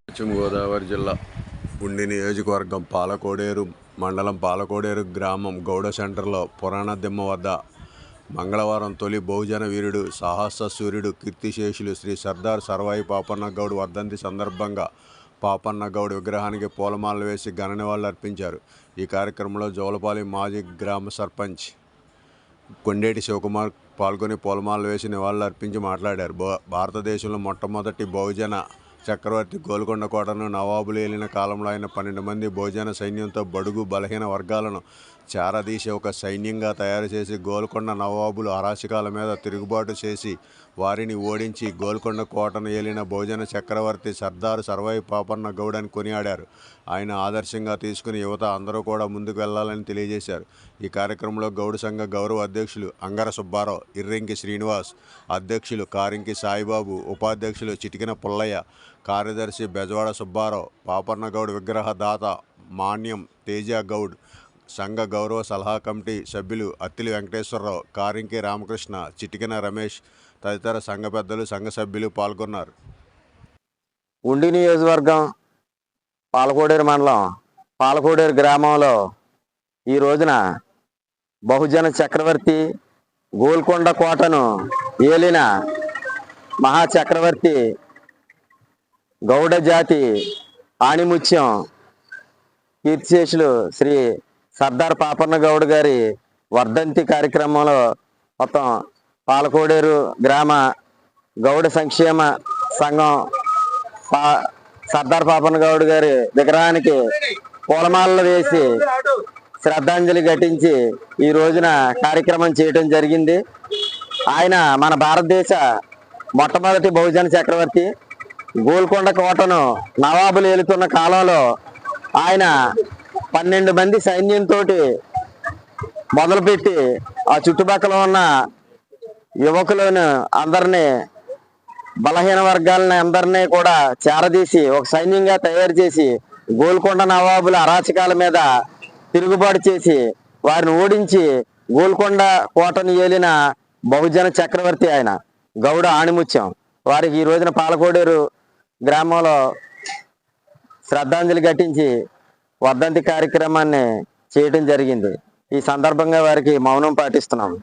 పశ్చిమ గోదావరి జిల్లా ఉండి నియోజకవర్గం పాలకోడేరు మండలం పాలకోడేరు గ్రామం గౌడ సెంటర్లో పురాణ దిమ్మ వద్ద మంగళవారం తొలి బహుజన వీరుడు సాహస సూర్యుడు కీర్తిశేషులు శ్రీ సర్దార్ సర్వాయి పాపన్న గౌడ్ వర్ధంతి సందర్భంగా పాపన్న గౌడ్ విగ్రహానికి పూలమాలలు వేసి ఘన నివాళులు అర్పించారు. ఈ కార్యక్రమంలో జోలపాలి మాజీ గ్రామ సర్పంచ్ కొండేటి శివకుమార్ పాల్గొని పూలమాలలు వేసి నివాళులు అర్పించి మాట్లాడారు. భారతదేశంలో మొట్టమొదటి బహుజన చక్రవర్తి గోల్కొండ కోటను నవాబులు ఏలిన కాలంలో ఆయన 12 మంది బహుజన సైన్యంతో బడుగు బలహీన వర్గాలను చేరదీసి ఒక సైన్యంగా తయారు చేసి గోల్కొండ నవాబులు అరాచకాల మీద తిరుగుబాటు చేసి వారిని ఓడించి గోల్కొండ కోటను ఏలిన బహుజన చక్రవర్తి సర్దార్ సర్వాయి పాపన్న గౌడ్ అని కొనియాడారు. ఆయన ఆదర్శంగా తీసుకుని యువత అందరూ కూడా ముందుకు వెళ్లాలని తెలియజేశారు. ఈ కార్యక్రమంలో గౌడ్ సంఘ గౌరవ అధ్యక్షులు అంగర సుబ్బారావు, ఇర్రింకి శ్రీనివాస్, అధ్యక్షులు కారింకి సాయిబాబు, ఉపాధ్యక్షులు చిటికిన పుల్లయ్య, కార్యదర్శి బెజవాడ సుబ్బారావు, పాపన్న గౌడ్ విగ్రహ దాత మాన్యం తేజ గౌడ్, సంఘ గౌరవ సలహా కమిటీ సభ్యులు అత్తిలి వెంకటేశ్వరరావు, కారింకి రామకృష్ణ, చిటికిన రమేష్ తదితర సంఘ పెద్దలు సంఘ సభ్యులు పాల్గొన్నారు. ఉండి నియోజకవర్గం పాలకోడేరు మండలం పాలకోడేరు గ్రామంలో ఈ రోజున బహుజన చక్రవర్తి గోల్కొండ కోటను ఏలిన మహాచక్రవర్తి గౌడ జాతి ఆణిముత్యం కీర్తిశేషులు శ్రీ సర్దార్ పాపన్న గౌడ్ గారి వర్ధంతి కార్యక్రమంలో మొత్తం పాలకోడేరు గ్రామ గౌడ సంక్షేమ సంఘం సర్దార్ పాపన్న గౌడ్ గారి విగ్రహానికి పూలమాలలు వేసి శ్రద్ధాంజలి ఘటించి ఈ రోజున కార్యక్రమం చేయడం జరిగింది. ఆయన మన భారతదేశ మొట్టమొదటి బహుజన చక్రవర్తి. గోల్కొండ కోటను నవాబులు ఏలుతున్న కాలంలో ఆయన 12 మంది సైన్యంతో మొదలుపెట్టి ఆ చుట్టుపక్కల ఉన్న యువకులను అందరినీ బలహీన వర్గాలని అందరినీ కూడా చేరదీసి ఒక సైన్యంగా తయారు చేసి గోల్కొండ నవాబుల అరాచకాల మీద తిరుగుబాటు చేసి వారిని ఓడించి గోల్కొండ కోటను ఏలిన బహుజన చక్రవర్తి ఆయన గౌడ ఆణిముత్యం. వారికి ఈ రోజున పాలకోడేరు గ్రామంలో శ్రద్ధాంజలి ఘటించి వర్ధంతి కార్యక్రమాన్ని చేయడం జరిగింది. ఈ సందర్భంగా వారికి మౌనం పాటిస్తున్నాము.